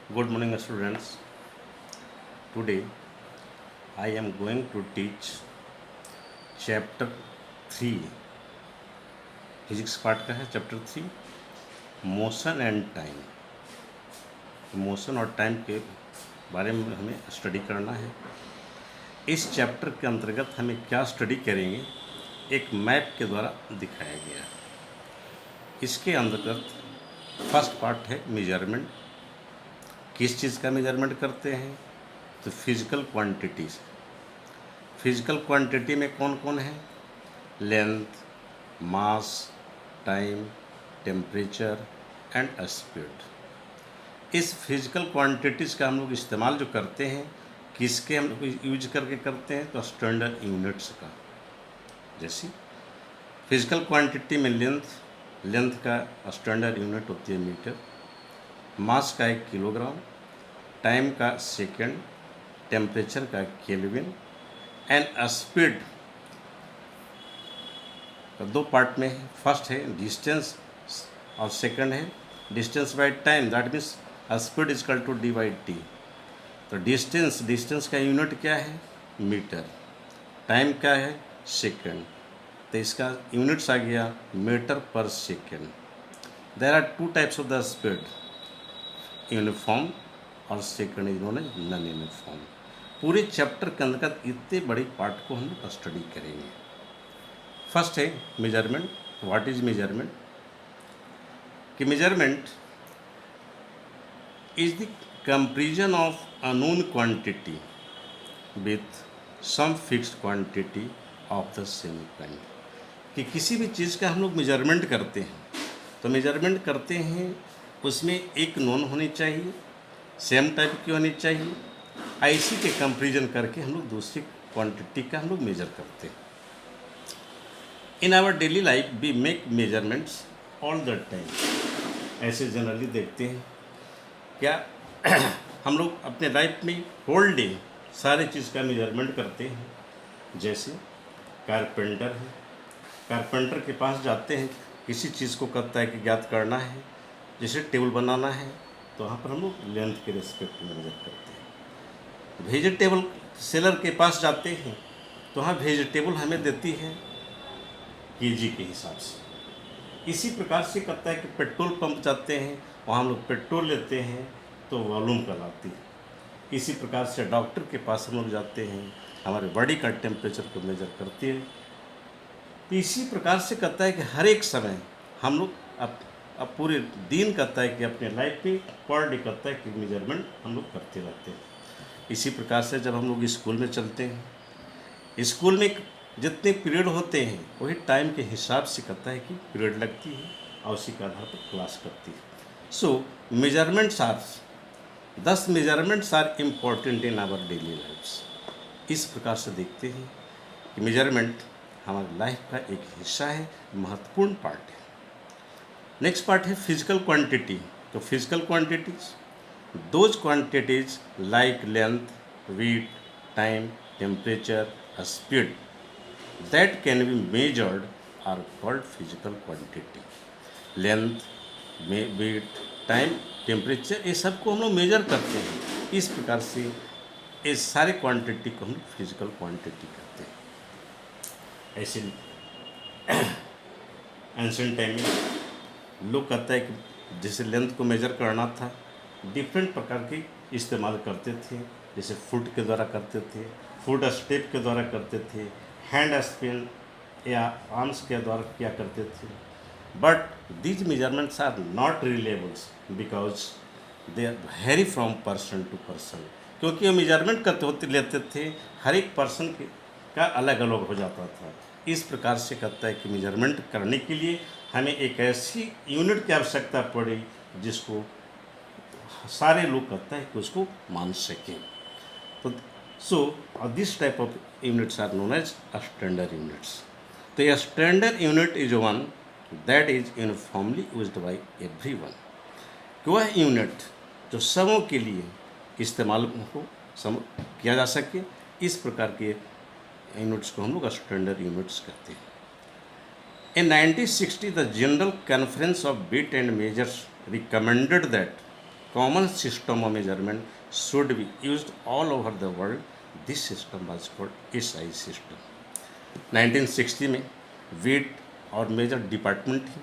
Good morning, students. Today I am going to teach chapter 3. Physics part का है chapter 3, motion and time. Motion और time के बारे में हमें स्टडी करना है। इस चैप्टर के अंतर्गत हमें क्या स्टडी करेंगे, एक मैप के द्वारा दिखाया गया है। इसके अंतर्गत फर्स्ट पार्ट है मेजरमेंट। किस चीज़ का मेजरमेंट करते हैं? तो फिजिकल क्वांटिटीज़। फिजिकल क्वांटिटी में कौन कौन है? Length, mass, time, temperature and speed. इस फिजिकल क्वांटिटीज़ का हम लोग इस्तेमाल जो करते हैं, किसके हम लोग यूज करके करते हैं? तो स्टैंडर्ड यूनिट्स का। जैसे फिजिकल क्वांटिटी में लेंथ का स्टैंडर्ड यूनिट होती है मीटर, मास का 1 किलोग्राम, टाइम का सेकेंड, टेम्परेचर का केल्विन एंड स्पीड दो पार्ट में है। फर्स्ट है डिस्टेंस और सेकंड है distance by time, that means speed is equal to D by T. तो डिस्टेंस का यूनिट क्या है? मीटर। टाइम क्या है? सेकंड। तो इसका यूनिट्स आ गया metre per second. There are two types of the speed, uniform और second is known as non uniform. पूरे चैप्टर के अंतर्गत इतने बड़ी पार्ट को हम लोग स्टडी करेंगे। फर्स्ट है मेजरमेंट। What is measurement? कि measurement is the comparison of unknown quantity with some fixed quantity of the same kind. कि किसी भी चीज़ का हम लोग मेजरमेंट करते हैं, तो मेजरमेंट करते हैं उसमें एक नोन होनी चाहिए, सेम टाइप की होनी चाहिए। ऐसी के कंपेरिजन करके हम लोग दूसरी क्वांटिटी का हम लोग मेजर करते हैं। In our daily life we make measurements all the time. ऐसे जनरली देखते हैं क्या हम लोग अपने लाइफ में होल डे सारे चीज़ का मेजरमेंट करते हैं। जैसे कारपेंटर है, कारपेंटर के पास जाते हैं, किसी चीज़ को कहता है कि ज्ञात करना है, जैसे टेबल बनाना है, तो वहाँ पर हम लोग लेंथ के रिस्पेक्ट में मेजर करते हैं। वेजिटेबल सेलर के पास जाते हैं, तो वहाँ वेजिटेबल हमें देती है केजी के हिसाब से। इसी प्रकार से कहता है कि पेट्रोल पंप जाते हैं, वहाँ हम लोग पेट्रोल लेते हैं तो वॉल्यूम कहलाती है। इसी प्रकार से डॉक्टर के पास हम लोग जाते हैं, हमारे बॉडी का टेम्परेचर को मेजर करती है। तो इसी प्रकार से कहता है कि हर एक समय हम लोग अब पूरे दिन कहता है कि अपने लाइफ में पर डे कहता है कि मेजरमेंट हम लोग करते रहते हैं। इसी प्रकार से जब हम लोग स्कूल में चलते हैं, स्कूल में जितने पीरियड होते हैं वही टाइम के हिसाब से कहता है कि पीरियड लगती है और उसी के आधार पर क्लास करती है। So measurements are 10 measurements are important in our daily lifes. इस प्रकार से देखते हैं कि मेजरमेंट हमारी लाइफ का एक हिस्सा है, महत्वपूर्ण पार्ट है। नेक्स्ट पार्ट है फिजिकल क्वांटिटी। तो physical quantities, those quantities like length, weight, time, temperature, speed that can be measured are called physical quantity। Length, weight, time, temperature, ये सब को हम लोग मेजर करते हैं। इस प्रकार से ये सारे क्वांटिटी को हम लोग फिजिकल क्वांटिटी कहते हैं। ऐसे एंशिएंट टाइम में लोग कहता है कि जैसे लेंथ को मेजर करना था, डिफरेंट प्रकार के इस्तेमाल करते थे। जैसे फुट के द्वारा करते थे, फुट स्टेप के द्वारा करते थे, हैंड स्पिन या आर्म्स के द्वारा किया करते थे। But these measurements are not reliables because they are vary from person to person. क्योंकि वो मेजरमेंट करते होते लेते थे, हर एक पर्सन का अलग अलग हो जाता था। इस प्रकार से कहता है कि मेजरमेंट करने के लिए हमें एक ऐसी यूनिट की आवश्यकता पड़ी जिसको सारे लोग कहता है कि उसको मान सकें। तो so this type of units are known as standard units। तो ये standard unit is one that is uniformly used by everyone। वह यूनिट जो सबों के लिए इस्तेमाल हो किया जा सके, इस प्रकार के यूनिट्स को हम लोग स्टैंडर्ड यूनिट्स कहते हैं। In 1960 the general conference of weight and measures recommended that common system of measurement should be used all over the world. This system was called SI system. 1960 में वेट और major department थी,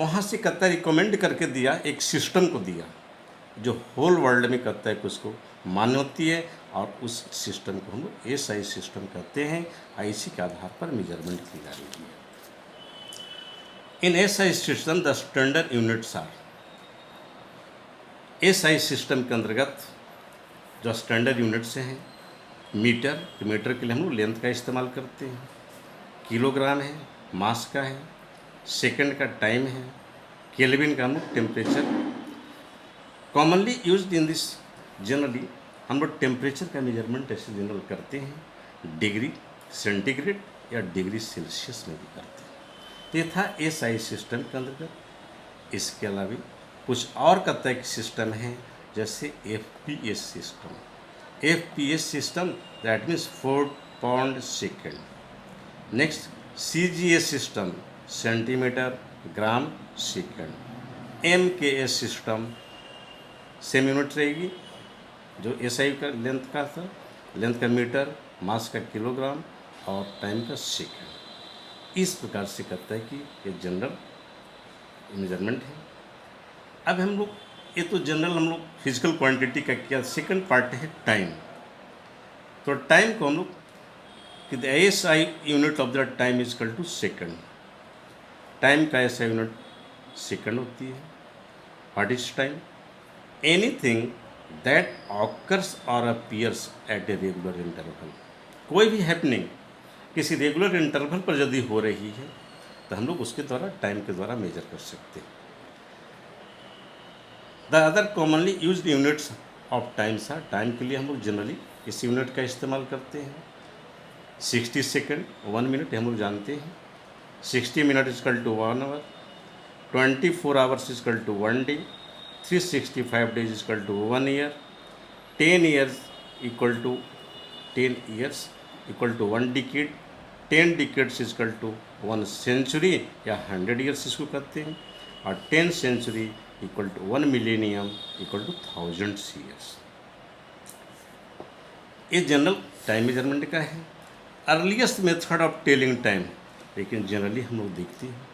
वहाँ से कहता है recommend करके दिया, एक सिस्टम को दिया जो होल वर्ल्ड में कहता है कि उसको मान्य होती है, और उस सिस्टम को हम लोग SI सिस्टम कहते हैं। IC के आधार पर मेजरमेंट की जा रही है। In SI system the standard units are, SI system के अंतर्गत जो स्टैंडर्ड यूनिट्स हैं, मीटर, तो मीटर के लिए हम लोग लेंथ का इस्तेमाल करते हैं, किलोग्राम है, मास का है, सेकंड का टाइम है, केल्विन का हम लोग temperature. Commonly used in this, generally हम लोग टेम्परेचर का मेजरमेंट ऐसे जनरल करते हैं डिग्री सेंटीग्रेड या डिग्री सेल्सियस में भी करते हैं। तो ये था SI सिस्टम के अंतर्गत। इसके अलावा कुछ और कहता है कि सिस्टम है, जैसे FPS system. FPS system that means foot pound second. Next CGS system, centimetre gram second. MKS system same unit रहेगी, जो SI का लेंथ का था, लेंथ का मीटर, मास का किलोग्राम और टाइम का सेकेंड। इस प्रकार से कहता है कि ये जनरल मेजरमेंट है। अब हम लोग, ये तो जनरल हम लोग फिजिकल क्वांटिटी का किया। सेकंड पार्ट है टाइम। तो टाइम को हम लोग कि the SI unit of the time is equal to second. Time का SI यूनिट सेकंड होती है। What is time? Anything that occurs और appears at a regular interval. कोई भी हैपनिंग किसी रेगुलर इंटरवल पर यदि हो रही है तो हम लोग उसके द्वारा, टाइम के द्वारा मेजर कर सकते हैं। The other commonly used units of times are, time के लिए हम लोग जनरली इस यूनिट का इस्तेमाल करते हैं। 60 सेकेंड 1 मिनट हम लोग जानते हैं। 60 minute equal to 1 hour. 24 hours equal to 1 day. 365 days equal to 1 year. 10 years equal to 10 years equal to 1 decade. 10 decades equal to 1 century या 100 ईयर्स इसको कहते हैं। और 10 century equal to 1 millennium equal to 1000 years. ये general time measurement का है। Earliest method of telling time, लेकिन generally हम लोग देखते हैं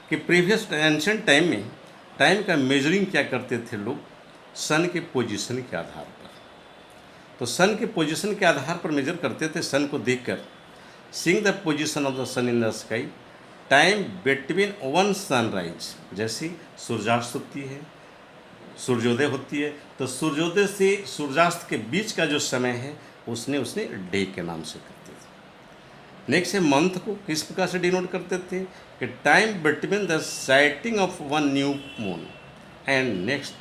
कि प्रीवियस एंशिएंट टाइम में टाइम का मेजरिंग क्या करते थे लोग, सन के पोजीशन के आधार पर। तो सन के पोजीशन के आधार पर मेजर करते थे, सन को देखकर। Seeing the position of the sun in the sky, time between one sunrise, जैसे सूर्यास्त होती है, सूर्योदय होती है, तो सूर्योदय से सूर्यास्त के बीच का जो समय है उसने डे के नाम से करते थे। नेक्स्ट है मंथ को किस प्रकार से डिनोट करते थे कि time between the sighting of one new moon and next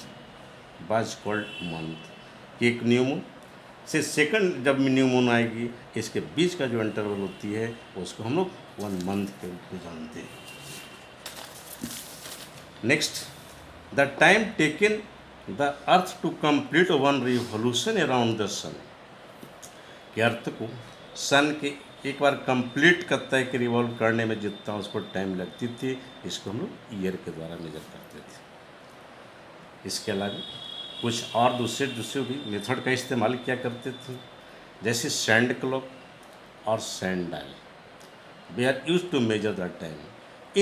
was called month. एक न्यू मून से सेकंड जब न्यू मून आएगी, इसके बीच का जो इंटरवल होती है उसको हम लोग 1 मंथ के रूप में जानते हैं। Next, the time taken the earth to complete 1 revolution around the sun, कि अर्थ को सन के एक बार कंप्लीट करता है कि रिवॉल्व करने में जितना उसको टाइम लगती थी, इसको हम लोग ईयर के द्वारा मेजर करते थे। इसके अलावा कुछ और दूसरे भी मेथड का इस्तेमाल किया करते थे, जैसे सैंड क्लॉक और sand dial. We are use to measure the time.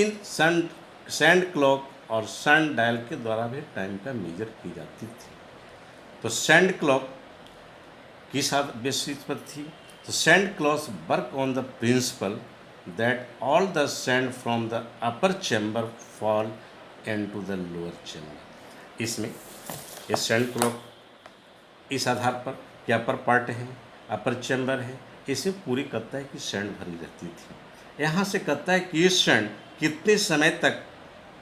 इन सैंड क्लॉक और सैंड डायल के द्वारा भी टाइम का मेजर की जाती थी। तो सैंड क्लॉक किस बेसिस पर थी? तो sand clock work on the principal that all the sand from the upper chamber fall into the lower chamber. इसमें ये सैंड क्लॉक इस आधार पर कि अपर पार्ट है, अपर चैम्बर है, इसमें पूरी कहता है कि सैंड भरी रहती थी। यहाँ से कहता है कि ये सैंड कितने समय तक,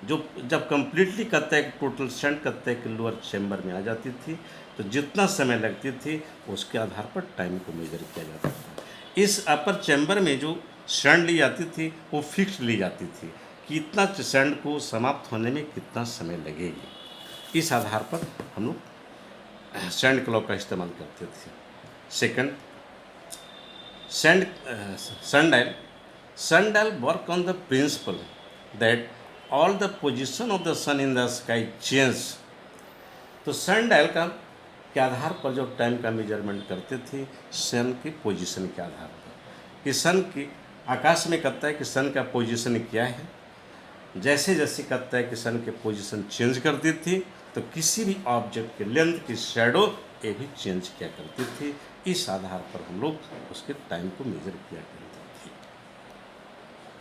जो जब कंप्लीटली कहता है कि टोटल सैंड कहता है कि लोअर चैम्बर में आ जाती थी, तो जितना समय लगती थी उसके आधार पर टाइम को मेजर किया जाता था। इस अपर चैम्बर में जो सैंड ली जाती थी वो फिक्स ली जाती थी कि इतना सैंड को समाप्त होने में कितना समय लगेगी। इस आधार पर हम लोग सैंड क्लॉक का इस्तेमाल करते थे। Second, sundial work on the principal that all the position of the sun in the sky change तो सन डायल का के आधार पर जो टाइम का मेजरमेंट करते थे सन की पोजीशन के आधार पर कि सन की आकाश में कहता है कि सन का पोजीशन क्या है। जैसे जैसे कहता है कि सन के पोजीशन चेंज करती थी तो किसी भी ऑब्जेक्ट के लेंथ की शैडो ये भी चेंज किया करती थी। इस आधार पर हम लोग उसके टाइम को मेजर किया करते